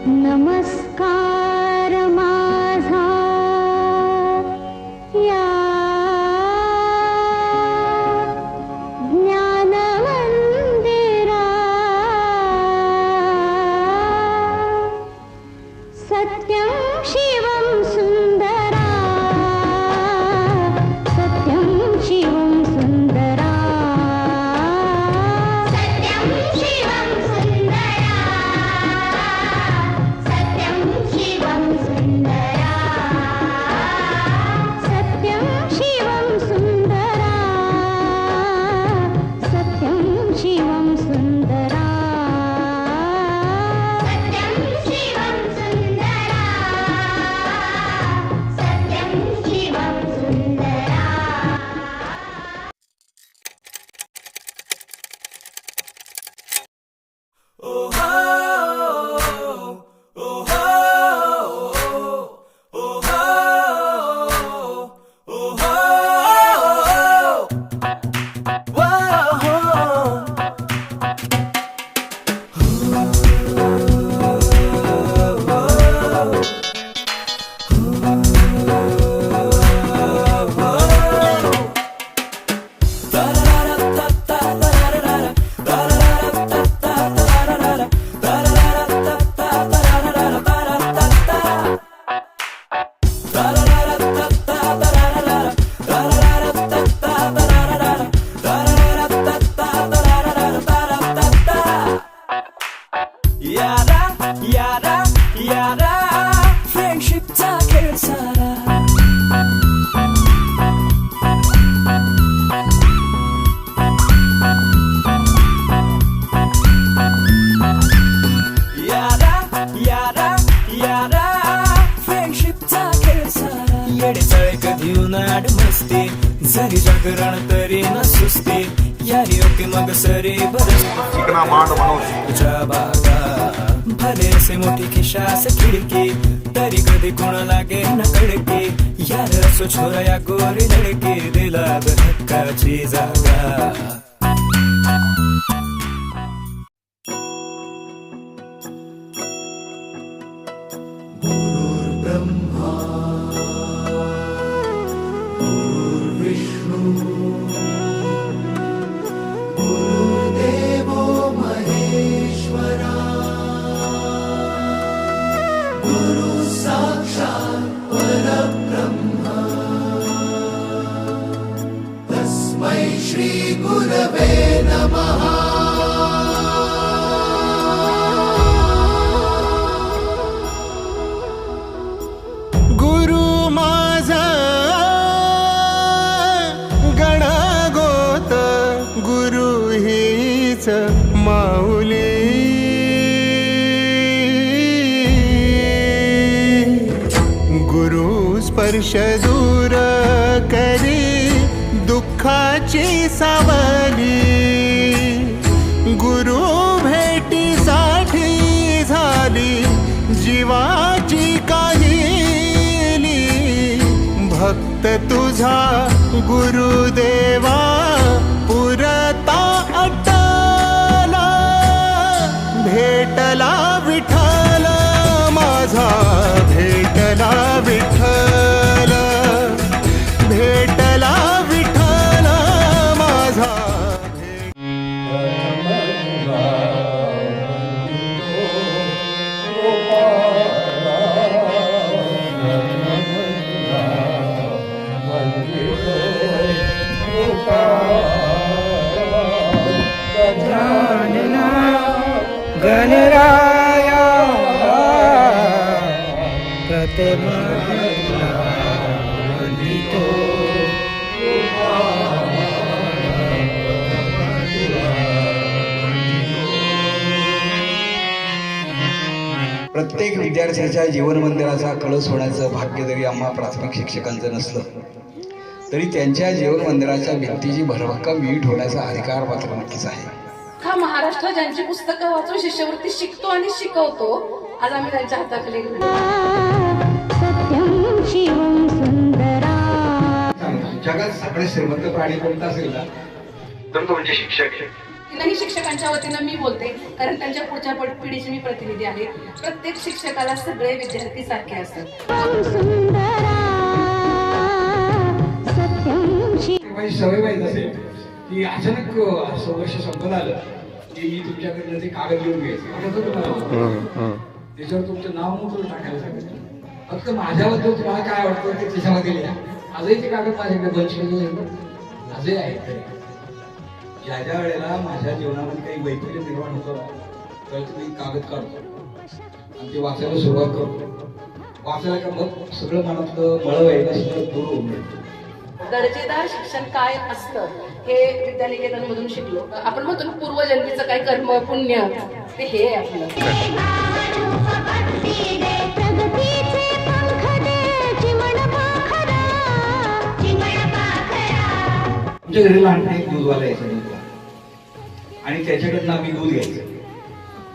नमस्कार माझा या ज्ञानमंदिरा सत्यं शिवं सुंदरा सत्यं शिवं सुंदरा सत्यं शिवं सुंदरा सत्यं शिवं सुंदरा सत्यं शिवं सुंदरा सत्यं शिवं सुंदरा सत्यं शिवं सुंदरा सत्यं शिवं सुंदरा. यारा फ्रेंडशिपचा खेळ सारा यारा फ्रेंडशिपचा खेळ सारा येडे चाळे कधी उन्हाळ मस्ती जरी जागरण तरी न सुस्ती यारी ओके मग सरी बरस तुझ्या बागा भले से मोठी खिशास खिडकी तरी कधी कोण लागे न कडकी यार असो छोरा या गोरी लडकी दिला हक्काची जागा. ब्रह्मा विष्णु गुरुदेवो महेश्वरा गुरु साक्षात् परब्रह्म तस्मै श्री गुरवे नमः. माऊली गुरु स्पर्श दूर करी दुःखाची सावली गुरु भेटीसाठी झाली जीवाची काहिली भक्त तुझा गुरुदेवा पुरता अटला भेटला विठ्ठल माझा भेटला विठ्ठल भेटला विठ्ठल माझा गणराया प्रतिमा वंदितो प्रत्येक विद्यार्थ्याच्या जीवन मंदिराचा कळस होण्याचं भाग्य जरी आम्हा प्राथमिक शिक्षकांचं नसलं तरी त्यांच्या जीवन मंदिराच्या भिंतीची भरभक्कम वीट होण्याचा अधिकार मात्र नक्कीच आहे. हा महाराष्ट्र ज्यांची पुस्तकं वाचून शिष्यवृत्ती शिकतो आणि शिकवतो आज आम्ही त्यांच्या हाताखाली सत्यं शिवं सुंदरा. जगात सगळे श्रीमंत प्राणी कोणता असेल ना तर तो म्हणजे शिक्षक आहे. तीनही शिक्षकांच्या वतीनं मी बोलते, कारण त्यांच्या पुढच्या पिढीचे मी प्रतिनिधी आहे. प्रत्येक शिक्षकाला सगळे विद्यार्थी सारखे असतात. सुंदरा सत्यं शिवं माझी सवय माहीत असेल की अचानक असं वर्ष संपत आलं की मी तुमच्याकडनं ते कागद घेऊन घ्यायचं. आठवतं तुम्हाला? त्याच्यावर तुमचं नाव नव्हतं टाकायला सांगितलं. फक्त माझ्याबद्दल तुम्हाला काय वाटतं ते त्याच्यामध्ये लिहा. आजही ते कागद माझ्याकडे बनशिले आजही आहेत. ज्या ज्या वेळेला माझ्या जीवनामध्ये काही वैफल्य निर्माण होतं तर मी कागद काढतो आणि ते वाचायला सुरुवात करतो. वाचायला का मग सगळं मनातलं मळ व्हायला सगळं दूर होऊन जातं. दर्जेदार शिक्षण काय असतं हे विद्यानिकेतनमधून शिकलो. आपण म्हणतो ना, पूर्वजन्मीचं काय कर्म पुण्य, ते हे आहे आपलं. प्रगतीचे पंख दे चिमण पाखरा चिमण पाखरा. तुमच्या घरी लहानपणी एक दूधवाला यायचा दूधवाला आणि त्याच्याकडनं आम्ही दूध घ्यायचं.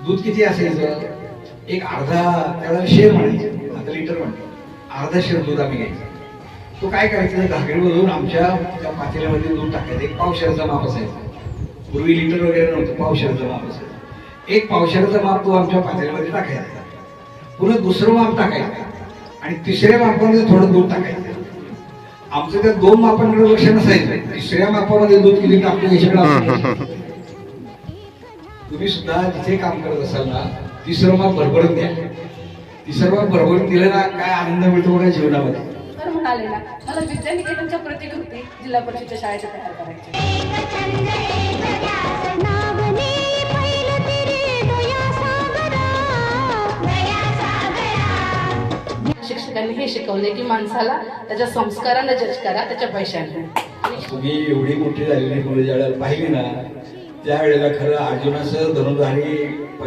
दूध किती असायचं? एक अर्धा, त्याला शेर म्हणायचं, आता लिटर म्हणतो. अर्धा शेर दूध आम्ही घ्यायचं. तो काय करायचं, घागरीवरून आमच्या त्या पातेल्यामध्ये दूध टाकायचं. एक पावशेरचा माप असायचा. पूर्वी लिटर वगैरे नव्हतं, पावशेरचा माप असायचं. एक पावशेरचा माप तो आमच्या पातेल्यामध्ये टाकायचा. पुन्हा दुसरं माप टाकायचं आणि तिसऱ्या मापामध्ये थोडं दूध टाकायचं. आमचं त्या 2 मापांकडे लक्ष नसायचं. तिसऱ्या मापामध्ये दूध किती टाकतो याच्याकडे. तुम्ही सुद्धा जिथे काम करत असाल ना, तिसरं माप भरभरून द्या. तिसरं माप भरभरून दिलं ना, काय आनंद मिळतो बघा जीवनामध्ये. तर म्हणाले ना, मला विद्यानिकेतनच्या प्रतिकृती जिल्हा परिषदेच्या शाळेच्या तयार करायच्या. नावने पैल तिरे दया सागरा दया सागरा. शिक्षकांनी हे शिकवले की माणसाला त्याच्या संस्कारानं जज करा, त्याच्या पैशाने. तुम्ही एवढी मोठी झालेली मुलं ज्या वेळेला पाहिली ना, त्या वेळेला खरं अर्जुनाचं धनुर्धारी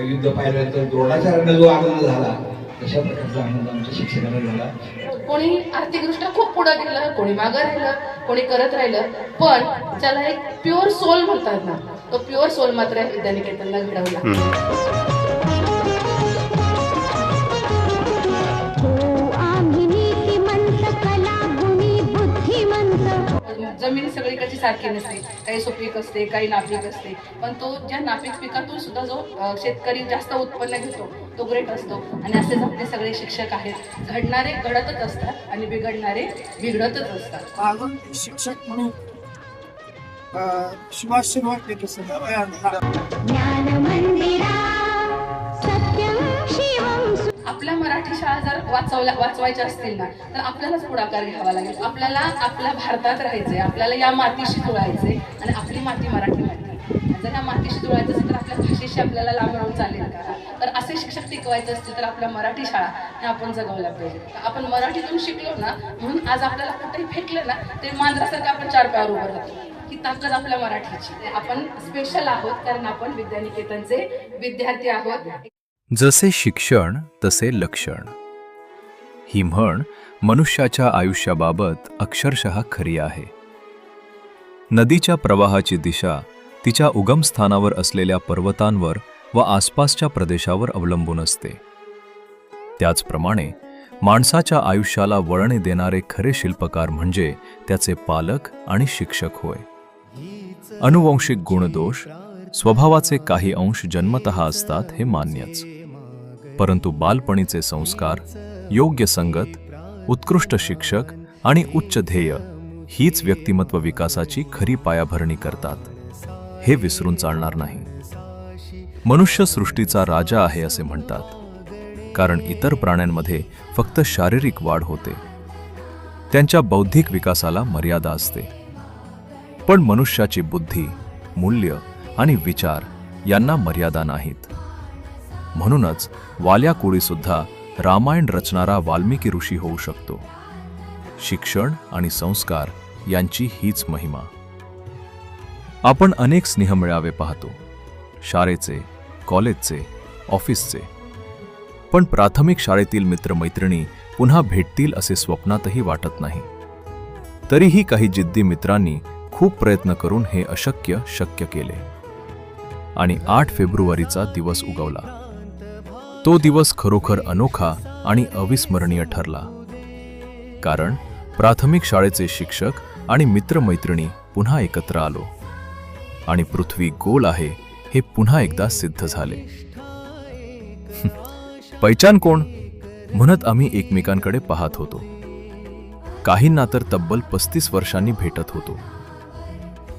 युद्ध पाहिल्यानंतर द्रोणाचार्यांना जो आनंद झाला, तशा प्रकारचा आनंद आमच्या शिक्षकांना झाला. कोणी आर्थिकदृष्ट्या खूप पुढे गेलं, कोणी मागं राहिलं, कोणी करत राहिलं, पण ज्याला एक प्युअर सोल म्हणतात ना, तो प्युअर सोल मात्र या विद्यानिकेतनला घडवला. हो आम्ही नीतिमंत कला गुणी बुद्धिमंत. जमीन सगळीकडची सारखी नसते, काही सुपीक असते, काही नापीक असते, पण तो ज्या नापीक पिकातून सुद्धा जो शेतकरी जास्त उत्पन्न घेतो तो ग्रेट असतो. आणि असेच आपले सगळे शिक्षक आहेत. घडणारे घडतच असतात आणि बिघडणारे बिघडतच असतात. माझं एक शिक्षक म्हणून सुरुवात केली ज्ञान मंदिरा सत्यं शिवं सु. आपल्या मराठी शाळा जर वाचवायच्या असतील ना, तर आपल्यालाच पुढाकार घ्यावा लागेल. आपल्याला आपल्या भारतात राहायचंय, आपल्याला या मातीशी जुळायचंय आणि आपली माती मराठी माती. जर या मातीशी जुळायचं असेल तर आपल्या भाषेशी आपल्याला लांब राहून चालेल का? तर असे शिक्षक टिकवायचे असतील तर आपल्या मराठी शाळा ह्या आपण जगवल्या पाहिजे. आपण मराठीतून शिकलो ना, म्हणून आज आपल्याला कुठेही फेकलं ना, ते मांजरासारखं आपण 4 पायावर उभं राहतो. ही ताकद आपल्या मराठीची. आपण स्पेशल आहोत कारण आपण विद्यानिकेतनचे विद्यार्थी आहोत. जसे शिक्षण तसे लक्षण ही म्हण मनुष्याच्या आयुष्याबाबत अक्षरशः खरी आहे. नदीच्या प्रवाहाची दिशा तिच्या उगमस्थानावर असलेल्या पर्वतांवर व आसपासच्या प्रदेशावर अवलंबून असते. त्याचप्रमाणे माणसाच्या आयुष्याला वळणे देणारे खरे शिल्पकार म्हणजे त्याचे पालक आणि शिक्षक होय. अनुवंशिक गुणदोष, स्वभावाचे काही अंश जन्मतः असतात हे मान्यच, परंतु बालपणीचे संस्कार, योग्य संगत, उत्कृष्ट शिक्षक आणि उच्च ध्येय हीच व्यक्तिमत्व विकासाची खरी पायाभरणी करतात. हे विसरून चालणार नाही. मनुष्य सृष्टीचा राजा आहे असे म्हणतात, कारण इतर प्राण्यांमध्ये फक्त शारीरिक वाढ होते, त्यांच्या बौद्धिक विकासाला मर्यादा असते. पण मनुष्याची बुद्धी, मूल्य आणि विचार यांना मर्यादा नाहीत. म्हणूनच वाल्या कोळीसुद्धा रामायण रचणारा वाल्मिकी ऋषी होऊ शकतो. शिक्षण आणि संस्कार यांची हीच महिमा. आपण अनेक स्नेहमेळावे पाहतो, शाळेचे, कॉलेजचे, ऑफिसचे, पण प्राथमिक शाळेतील मित्रमैत्रिणी पुन्हा भेटतील असे स्वप्नातही वाटत नाही. तरीही काही जिद्दी मित्रांनी खूप प्रयत्न करून हे अशक्य शक्य केले आणि 8 फेब्रुवारीचा दिवस उगवला. तो दिवस खरोखर अनोखा आणि अविस्मरणीय ठरला, कारण प्राथमिक शाळेचे शिक्षक आणि मित्रमैत्रिणी पुन्हा एकत्र आलो. आणि पृथ्वी गोल आहे हे पुन्हा एकदा सिद्ध झाले. पैचान कोण म्हणत आम्ही एकमेकांकडे पाहत होतो. काहींना तर तब्बल 35 वर्षांनी भेटत होतो.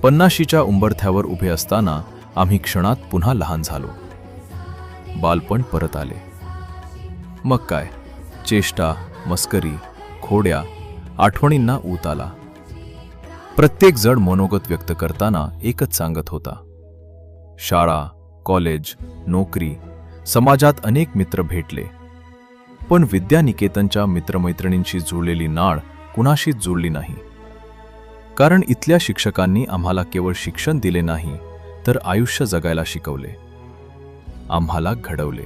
50च्या उंबरठ्यावर उभे असताना आम्ही क्षणात पुन्हा लहान झालो. बालपण परत आले. मग काय, चेष्टा, मस्करी, खोड्या, आठवणींना ऊत आला. प्रत्येक जण मनोगत व्यक्त करताना एकच सांगत होता. शाळा, कॉलेज, नोकरी, समाजात अनेक मित्र भेटले, पण विद्यानिकेतनच्या मित्रमैत्रिणींशी जुळलेली नाळ कुणाशीच जुळली नाही. कारण इथल्या शिक्षकांनी आम्हाला केवळ शिक्षण दिले नाही, तर आयुष्य जगायला शिकवले, आम्हाला घडवले.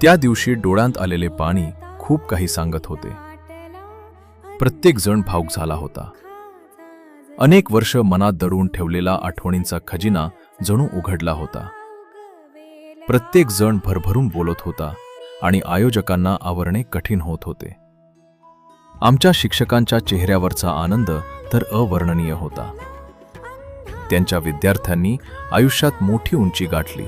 त्या दिवशी डोळ्यांत आलेले पाणी खूप काही सांगत होते. प्रत्येक जण भावुक झाला होता. अनेक वर्ष मनात दडवून ठेवलेला आठवणींचा खजिना जणू उघडला होता. प्रत्येक जण भरभरून बोलत होता आणि आयोजकांना आवरणे कठीण होत होते. आमच्या शिक्षकांच्या चेहऱ्यावरचा आनंद तर अवर्णनीय होता. त्यांच्या विद्यार्थ्यांनी आयुष्यात मोठी उंची गाठली,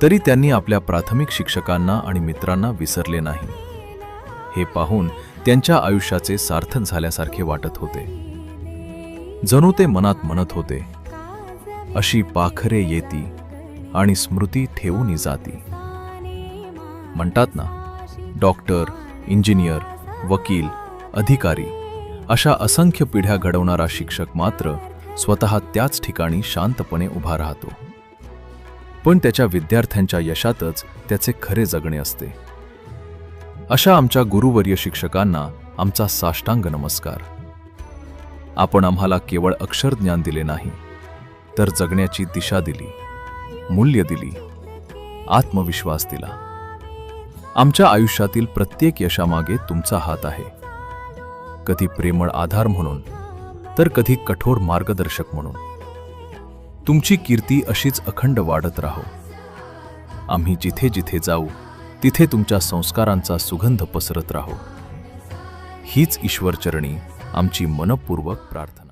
तरी त्यांनी आपल्या प्राथमिक शिक्षकांना आणि मित्रांना विसरले नाही. हे पाहून त्यांच्या आयुष्याचे सार्थक झाल्यासारखे वाटत होते. जणू ते मनात म्हणत होते, अशी पाखरे येती आणि स्मृती ठेवून जाती. म्हणतात ना, डॉक्टर, इंजिनियर, वकील, अधिकारी अशा असंख्य पिढ्या घडवणारा शिक्षक मात्र स्वतः त्याच ठिकाणी शांतपणे उभा राहतो. पण त्याच्या विद्यार्थ्यांच्या यशातच त्याचे खरे जगणे असते. अशा आमच्या गुरुवर्य शिक्षकांना आमचा साष्टांग नमस्कार. आपण आम्हाला केवळ अक्षरज्ञान दिले नाही, तर जगण्याची दिशा दिली, मूल्य दिली, आत्मविश्वास दिला. आमच्या आयुष्यातील प्रत्येक यशामागे तुमचा हात आहे. कधी प्रेमळ आधार म्हणून, तर कधी कठोर मार्गदर्शक म्हणून. तुमची कीर्ती अशीच अखंड वाढत राहो. आम्ही जिथे जिथे जाऊ तिथे तुमच्या संस्कारांचा सुगंध पसरत राहो. हीच ईश्वरचरणी आमची मनपूर्वक प्रार्थना.